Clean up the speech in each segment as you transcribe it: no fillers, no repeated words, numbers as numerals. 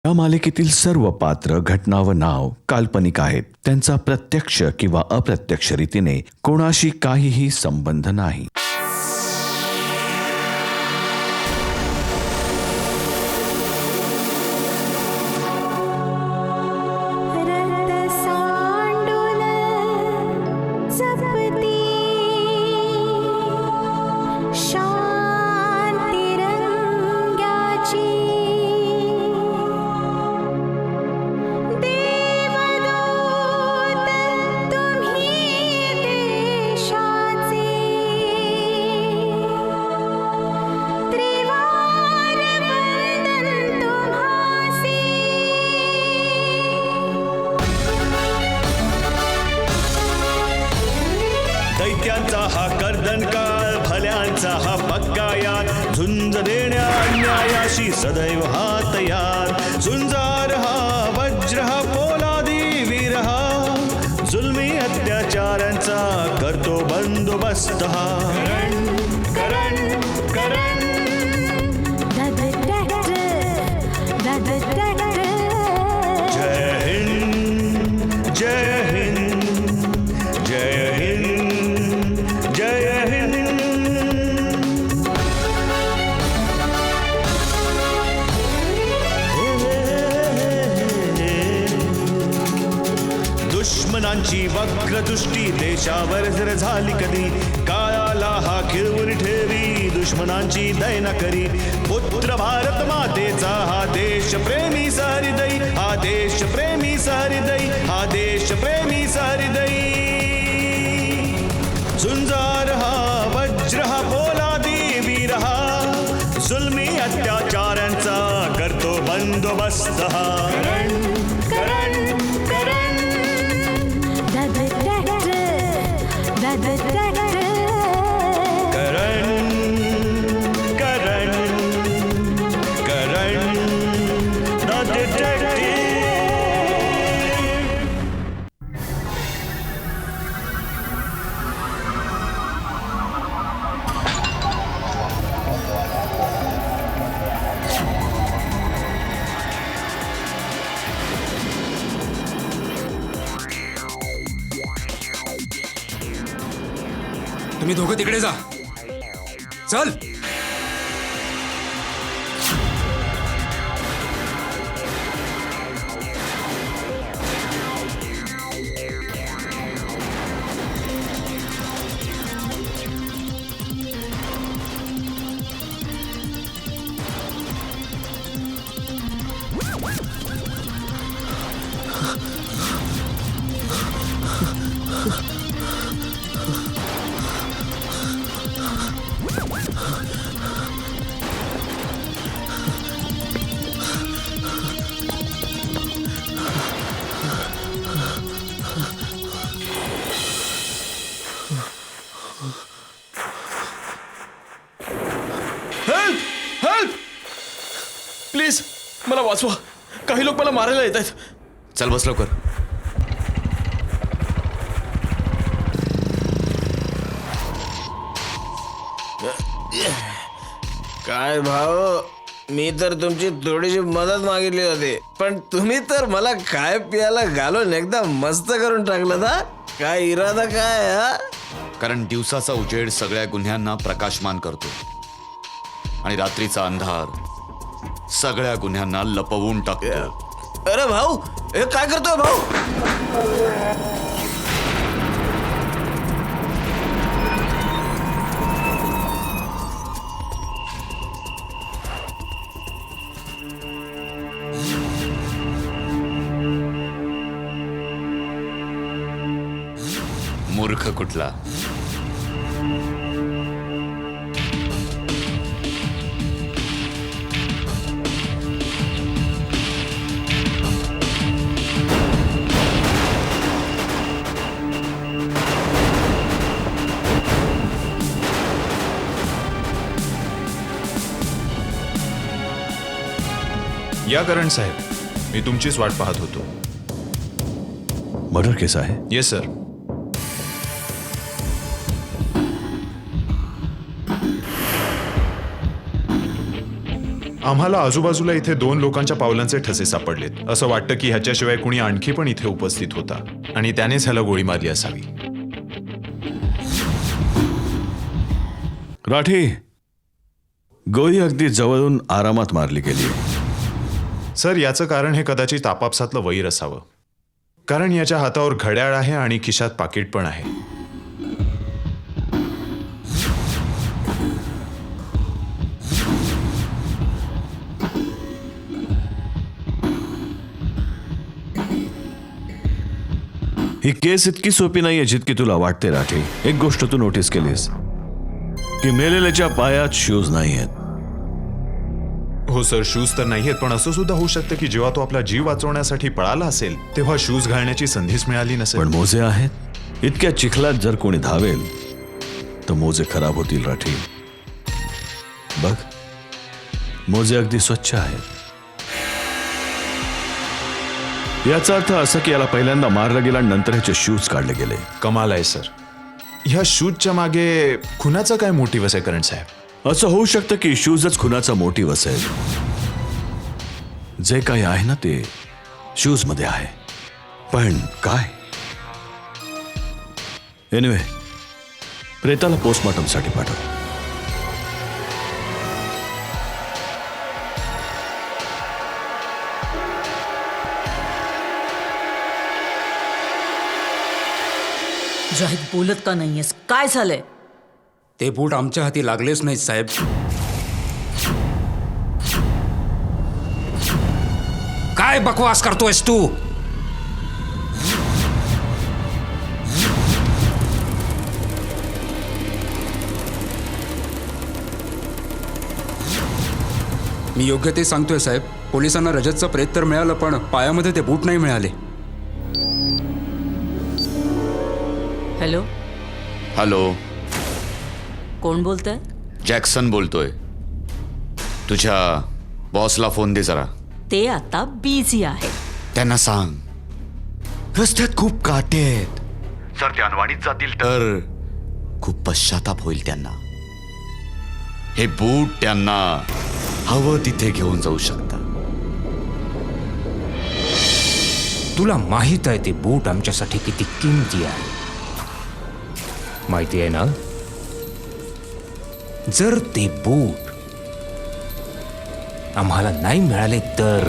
या मालिकेतील सर्व पात्र, घटना व नाव काल्पनिक आहेत. त्यांचा प्रत्यक्ष किंवा अप्रत्यक्ष रीतीने कोणाशी काहीही संबंध नाही. दैत्यांचा हा कर्दनकाळ, भल्यांचा हा पक्का यार, झुंज देण्या अन्यायाशी सदैव हा तयार. झुंजार हा वज्र हा पोलादी वीर हा, जुलमी अत्याचारांचा करतो बंदोबस्त हा. करण करण जय हिंद जय हिंद जय हिंद जय हिंद. दुश्मनांची वक्रदृष्टी देशावर जर झाली कधी, काळाला हा खिळवून ठेवी, दुश्मनांची दैना करी. पुत्र भारत मातेचा हा देश प्रेमी सहृदयी, हा देश प्रेमी सहृदयी, हा देश प्रेमी सहृदयी. झुंजार हा वज्र हा पोलादी वीर हा, जुलमी अत्याचारांचा करतो बंदोबस्त हा. करण करण तुम्ही दोघं तिकडे जा. चल. प्लीज मला वाचवा. काही लोक मला मारायला येत आहेत. चल बस लवकर. काय भाऊ, मी तर तुमची थोडीशी मदत मागितली होती, पण तुम्ही तर मला काय प्यायला घालून एकदम मस्त करून टाकलं ना. काय इरादा काय हा? कारण दिवसाचा उजेड सगळ्या गुन्ह्यांना प्रकाशमान करतो आणि रात्रीचा अंधार सगळ्या गुन्ह्यांना लपवून टाकतो. अरे भाऊ, हे काय करतोय भाऊ? मूर्ख कुठला. या करण साहेब, मी तुमचीच वाट पाहत होतो. मर्डर केस आहे? Yes sir. आम्हाला आजूबाजूला इथे 2 लोकांच्या पावलांचे ठसे सापडलेत. असं वाटतं की ह्याच्याशिवाय कुणी आणखी पण इथे उपस्थित होता आणि त्यानेच ह्याला गोळी मारली असावी. राठी, गोळी अगदी जवळून आरामात मारली गेली. सर, याचं कारण हे कदाचित आपापसातलं वैर असावं. कारण याच्या हातावर घड्याळ आहे आणि खिशात पाकिट पण आहे. ही केस इतकी सोपी नाहीये जितकी तुला वाटते राठी. एक गोष्ट तू नोटीस केलीस की मेलेल्याच्या पायात शूज नाही आहेत. हो सर, शूज तर नाहीयेत, पण असं सुद्धा होऊ शकतं की जेव्हा तो आपला जीव वाचवण्यासाठी पळाला असेल तेव्हा शूज घालण्याची संधीच मिळाली नसेल. पण मोजे आहेत. इतक्या चिखलात जर कोणी धावेल तर मोजे खराब होतील राठी. बघ, मोजे अगदी स्वच्छ आहेत. याचा अर्थ असा की याला पहिल्यांदा मारलं गेलं आणि नंतर ह्याचे शूज काढले गेले. कमाल आहे सर. ह्या शूजच्या मागे खुनाचा काय मोटिव्ह असेल करण साहेब? असं होऊ शकतं की शूजच खुनाचा मोटिव्ह असेल. जे काही आहे ना ते शूज मध्ये आहे. पण काय? एनिवे, प्रेताला पोस्टमॉर्टमसाठी पाठव. जाहीद, बोलत का नाहीयेस? काय झालंय? ते बूट आमच्या हाती लागलेच नाहीत साहेब. काय बकवास करतोयस तू? मी योग्य ते सांगतोय साहेब. पोलिसांना रजतचं प्रेत तर मिळालं, पण पायामध्ये ते बूट नाही मिळाले. हॅलो, हॅलो, कोण बोलतंय? जॅक्सन बोलतोय. तुझ्या बॉसला फोन दे जरा. ते आता बिझी आहे. त्यांना सांग रस्त्यात खूप काटे आहेत. जर ते अनवाणीत जातील तर खूप पश्चाताप होईल त्यांना. हे बूट त्यांना हवं तिथे घेऊन जाऊ शकतात. तुला माहित आहे ते बूट आमच्यासाठी किती किमती आहे, माहिती आहे ना? जर ते बूट आम्हाला नाही मिळाले तर.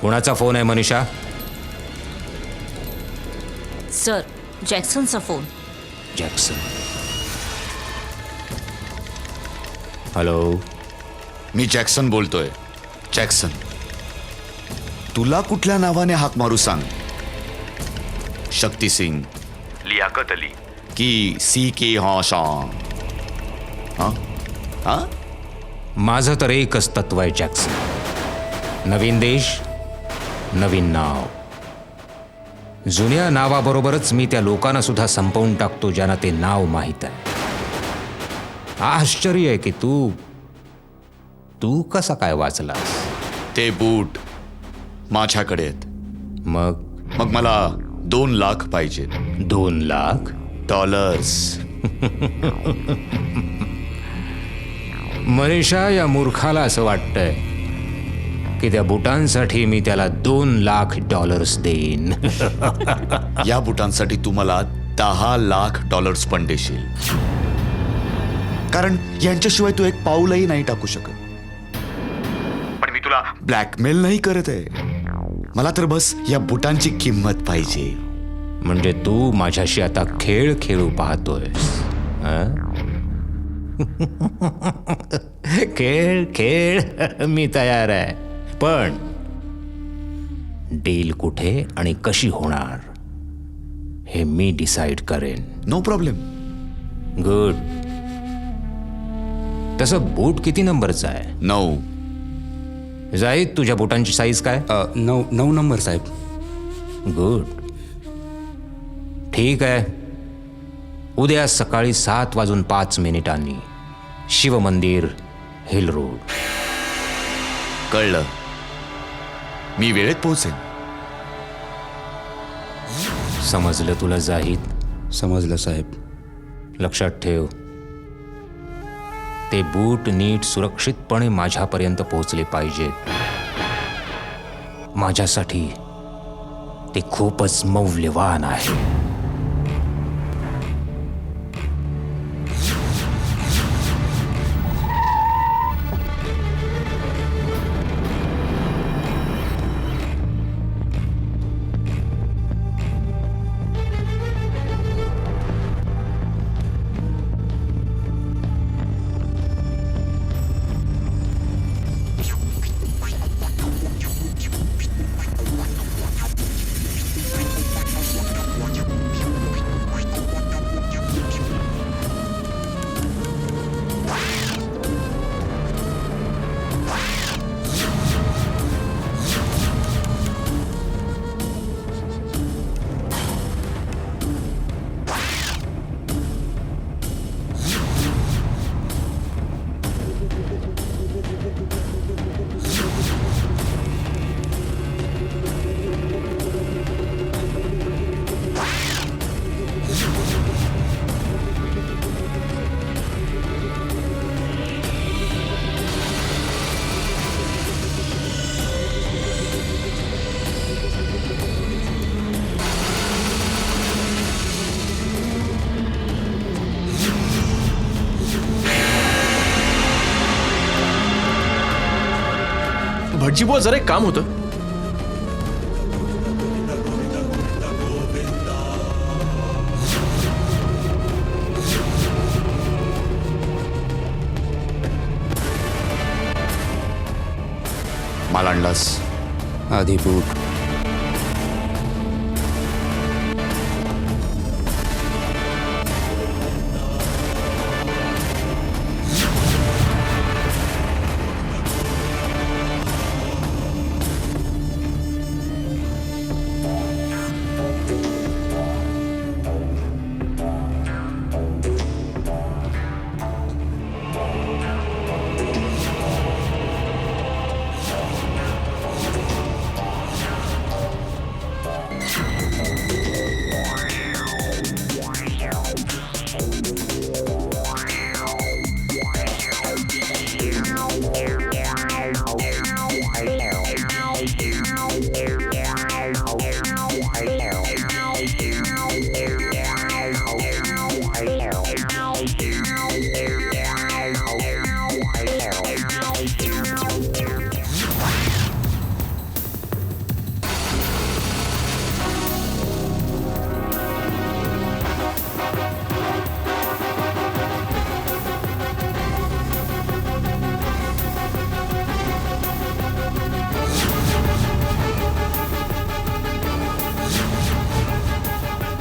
कोणाचा फोन आहे मनीषा? सर, जॅक्सनचा फोन. जॅक्सन. हॅलो, मी जॅक्सन बोलतोय. जॅक्सन, तुला कुठल्या नावाने हाक मारू सांग? शक्ती सिंग, लियाकत अली की CK हॉशांग? हा हा, माझं तर एकच तत्व आहे जॅक्सन. नवीन देश, नवीन नाव. जुन्या नावाबरोबरच मी त्या लोकांना सुद्धा संपवून टाकतो ज्यांना ते नाव माहीत आहे. आश्चर्य आहे की तू कसा काय वाचलास? ते बूट माझ्याकडे आहेत. मग मग मला 2 लाख पाहिजेत. 2 लाख डॉलर्स. मनीषा, या मूर्खाला असं वाटतंय की त्या बुटांसाठी मी त्याला 2 लाख डॉलर्स देईन. या बुटांसाठी तू मला 10 लाख डॉलर्स पण देशील, कारण यांच्याशिवाय तू एक पाऊलही नाही टाकू शकत. पण मी तुला ब्लॅकमेल नाही करत आहे. मला तर बस या बुटांची किंमत पाहिजे. म्हणजे तू माझ्याशी आता खेळ खेळू पाहतोयस? खेळ खेळ, मी तयार आहे. पण डील कुठे आणि कशी होणार हे मी डिसाइड करेन. No problem. गुड. तसं बूट किती नंबरचं आहे? 9. जाहीद, तुझ्या बुटांची साईज काय? 9 नंबर साहेब. गुड. ठीक आहे. उद्या सकाळी 7:05 शिवमंदिर, हिल रोड. कळलं. मी वेळेत पोहोचेन. समजलं तुला जाहीद? समजलं साहेब. लक्षात ठेव, ते बूट नीट सुरक्षितपणे माझ्यापर्यंत पोहोचले पाहिजेत. माझ्यासाठी ते खूपच मौल्यवान आहे. भटजी बुवा, जरा एक काम होतं. माल आणलास? आधी बूट.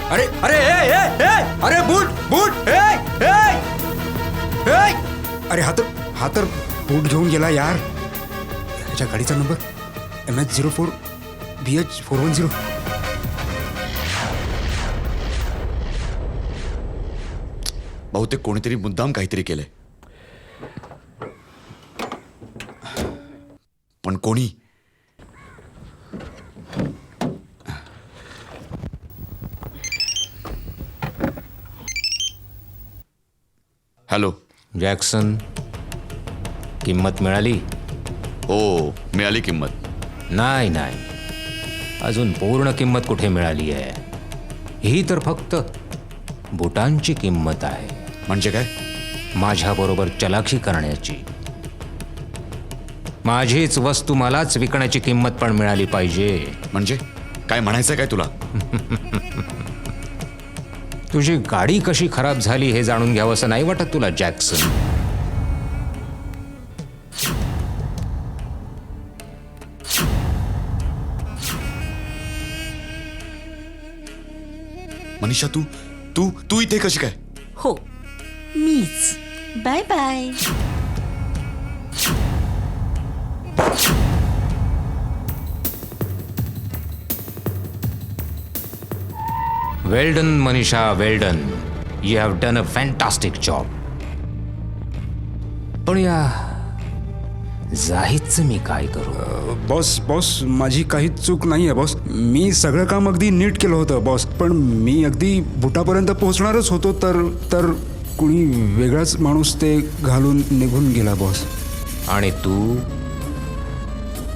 अरे अरे अरे बूट बूट अरे हा तर बूट घेऊन गेला यार. ह्याच्या गाडीचा नंबर MH04 BH410. बहुतेक कोणीतरी मुद्दाम काहीतरी केलंय. पण कोणी? हॅलो जॅक्सन, किंमत मिळाली? हो, मिळाली किंमत. नाही, अजून पूर्ण किंमत कुठे मिळाली आहे? ही तर फक्त बुटांची किंमत आहे. म्हणजे काय? माझ्याबरोबर चलाखी करण्याची. माझीच वस्तू मलाच विकण्याची किंमत पण मिळाली पाहिजे. म्हणजे काय म्हणायचं काय तुला? तुझी गाडी कशी खराब झाली हे जाणून घ्यावंसं नाही वाटत तुला जॅक्सन? मनीषा, तू तू तू इथे कशी काय? हो, मीच. Bye bye. Well done Manisha, well done. You have done a fantastic job. पण या जाहीदचं मी काय करू? बॉस माझी काहीच चूक नाही आहे बॉस. मी सगळं काम अगदी नीट केलं होतं बॉस. पण मी अगदी बुटापर्यंत पोहोचणारच होतो तर कुणी वेगळाच माणूस ते घालून निघून गेला बॉस. आणि तू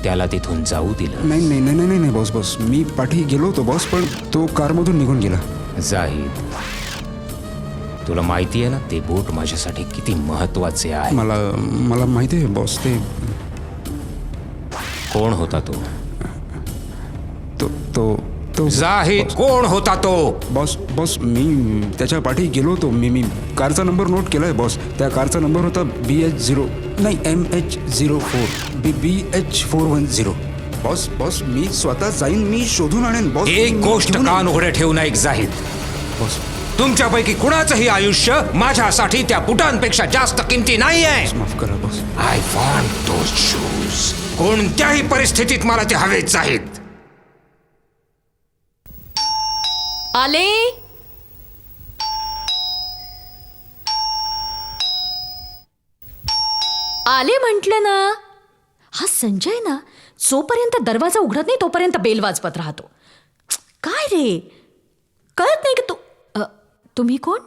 त्याला तिथून जाऊ दिलं. नाही नाही नाही नाही नाही बॉस बॉस, मी पाठी गेलो होतो बॉस, पण तो कारमधून निघून गेला. जाहीद, तुला माहिती आहे ना ते बूट माझ्यासाठी किती महत्वाचे आहे. मला माहिती आहे बॉस. ते कोण होता तो? तो तो तो जाहीद, कोण होता तो? बॉस बॉस, मी त्याच्या पाठी गेलो होतो. मी कारचा नंबर नोट केला आहे बॉस. त्या कारचा नंबर होता BH0 नाही MH04 BH410. बॉस बॉस, मी स्वतः जाईन, मी शोधून आणेन बॉस. एक मी गोष्ट घेऊन- कान उघडे ठेवून ऐक जाहीद, बॉस तुमच्यापैकी कुणाचंही आयुष्य माझ्यासाठी त्या बुटांपेक्षा जास्त किमती नाही आहे. माफ करा boss. I want those shoes. कोणत्याही परिस्थितीत मला ते हवेच आहेत. आले. आले म्हटलं ना. हा संजय ना, जोपर्यंत दरवाजा उघडत नाही तोपर्यंत बेल वाजवत राहतो. काय रे, कळत नाही की तुम्ही कोण?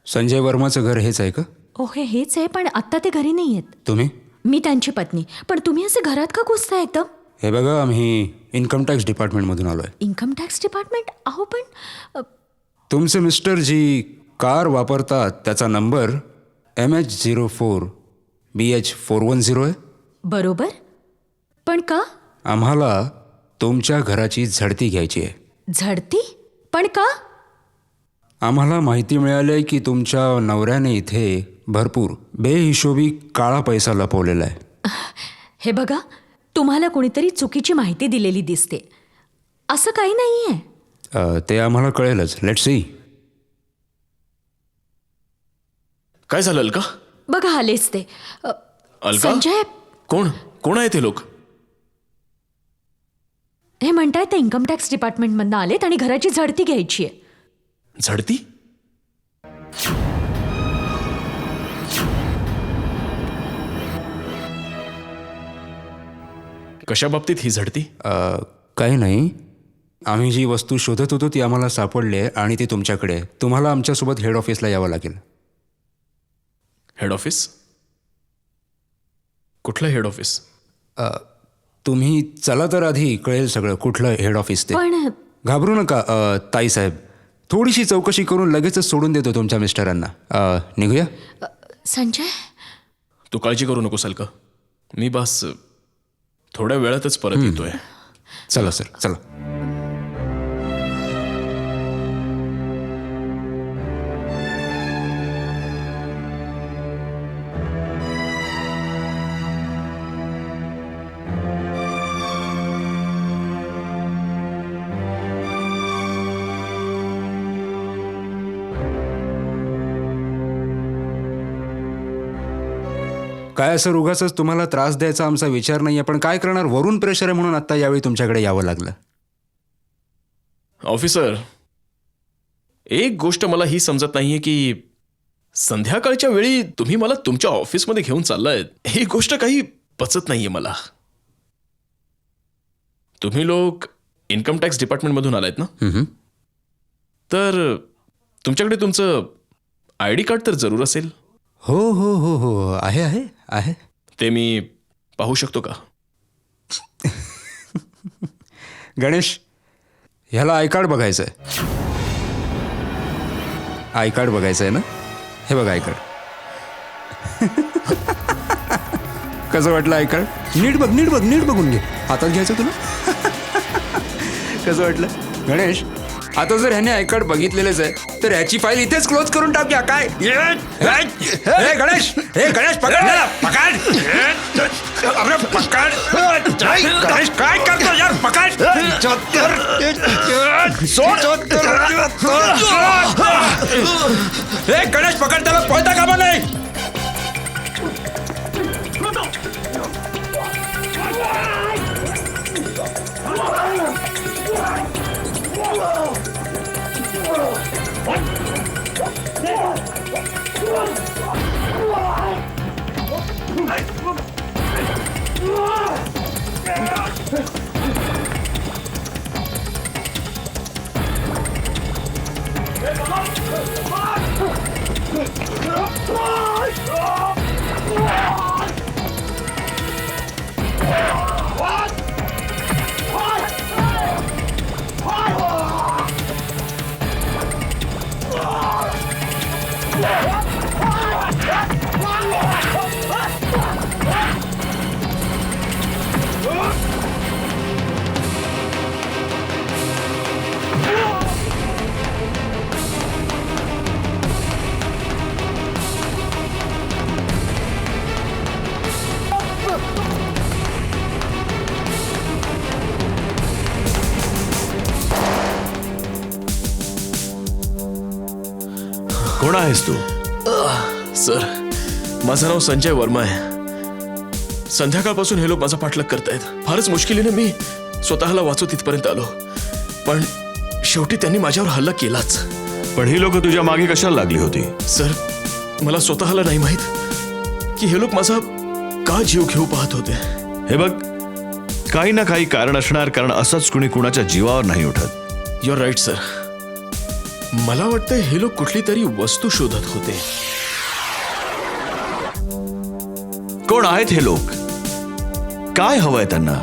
संजय वर्माचं घर हेच आहे का? ओ हेच आहे, पण आत्ता ते घरी नाही आहेत. तुम्ही? मी त्यांची पत्नी. पण तुम्ही असे घरात का घुसता एकदम? हे बघा, आम्ही इन्कम टॅक्स डिपार्टमेंटमधून आलो आहे. Income tax department? अहो पण तुमचे मिस्टर जी कार वापरतात त्याचा नंबर MH04 BH410 आहे. बरोबर, पण का? आम्हाला तुमच्या घराची झडती घ्यायची आहे. झडती? पण का? आम्हाला माहिती मिळाली आहे की तुमच्या नवऱ्याने इथे भरपूर बेहिशोबी काळा पैसा लपवलेला आहे. हे बघा, तुम्हाला कोणीतरी चुकीची माहिती दिलेली दिसते. असं काही नाही आहे. ते आम्हाला कळेलच. Let's see. काय झालं अलका? बघा आलेच ते. अलका? संजय, कोण आहे ते लोक? हे म्हणतायत ते इन्कम टॅक्स डिपार्टमेंटमधनं आलेत आणि घराची झडती घ्यायची आहे. झडती? कशा बाबतीत ही झडती? काही नाही. आम्ही जी वस्तू शोधत होतो ती आम्हाला सापडली आहे आणि ती तुमच्याकडे आहे. तुम्हाला आमच्यासोबत हेड ऑफिसला यावं लागेल. Head office? कुठलं हेड ऑफिस? तुम्ही चला तर आधी कळेल सगळं कुठलं हेड ऑफिस ते. पण घाबरू नका ताईसाहेब. थोडीशी चौकशी करून लगेचच सोडून देतो तुमच्या मिस्टरांना. निघूया. संजय, तू काळजी करू नकोस अलका. मी बस थोड्या वेळातच परत येतोय. चला सर, चला. काय असं उगाचच तुम्हाला त्रास द्यायचा आमचा विचार नाही आहे, पण काय करणार, वरून प्रेशर आहे म्हणून आत्ता यावेळी तुमच्याकडे यावं लागलं. ऑफिसर, एक गोष्ट मला ही समजत नाहीये की संध्याकाळच्या वेळी तुम्ही मला तुमच्या ऑफिसमध्ये घेऊन चाललाय. ही गोष्ट काही पचत नाहीये मला. तुम्ही लोक इन्कम टॅक्स डिपार्टमेंटमधून आलायत ना? तर तुमच्याकडे तुमचं ID कार्ड तर जरूर असेल. हो हो हो हो, आहे आहे आहे. ते मी पाहू शकतो का? गणेश, ह्याला आय कार्ड बघायचं आहे. आय कार्ड बघायचं आहे ना? हे बघा आय कार्ड. कसं वाटलं आय कार्ड? नीट बघ, नीट बघ, नीट बघून घे. हातात घ्यायचं तुला? कसं वाटलं गणेश? आता जर ह्याने आय कार्ड बघितलेलंच आहे तर ह्याची फाईल इथेच क्लोज करून टाकूया. काय हे गणेश, हे गणेश पकड याला, पकड. अरे पकड गणेश, काय करतो यार? पकड. हे गणेश पकड, त्याला पळता कामा नाही. कोण आहेस तू? सर माझं नाव संजय वर्मा आहे. संध्याकाळपासून हे लोक माझा पाठलाग करतायत. फारच मुश्किलीने मी स्वतःला वाचू तिथपर्यंत आलो, पण शेवटी त्यांनी माझ्यावर हल्ला केलाच. पण ही लोक तुझ्या मागे कशाला लागली होती? सर मला स्वतःला नाही माहित की हे लोक माझा का जीव घेऊ पाहत होते. हे बघ, काही ना काही कारण असणार, कारण असंच कुणी कुणाच्या जीवावर नाही उठत. Your right sir. मला वाटतं हे लोक कुठली तरी वस्तू शोधत होते. कोण आहेत हे लोक? काय हवंय त्यांना?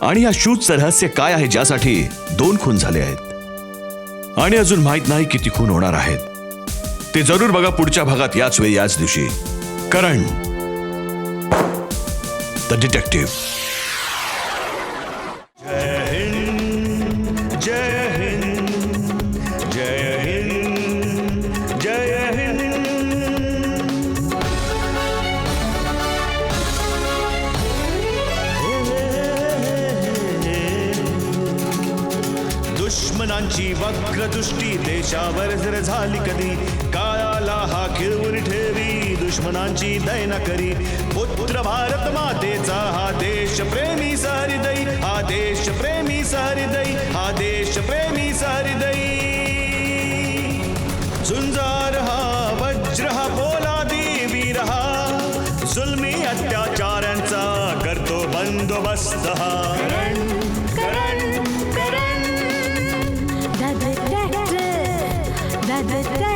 आणि या शूजचं रहस्य काय आहे ज्यासाठी 2 खून झाले आहेत आणि अजून माहित नाही किती खून होणार आहेत? ते जरूर बघा पुढच्या भागात याच वेळी याच दिवशी. करण द डिटेक्टिव्ह. जय हिंद, जय हिंद, जय हिंद, जय हिंद. दुश्मनांची वक्रदृष्टी देशावर जर झाली कधी, काळाला हा खिळवून ठेवी दुश्मनांची दैना करी. पुत्र भारत मातेचा हा देश प्रेमी सहृदयी, हा देश प्रेमी सहृदयी, हा देश प्रेमी सहृदयी. झुंजार हा वज्र हा पोलादी वीर हा, जुलमी अत्याचारांचा करतो बंदोबस्त हा. Da da da da da da da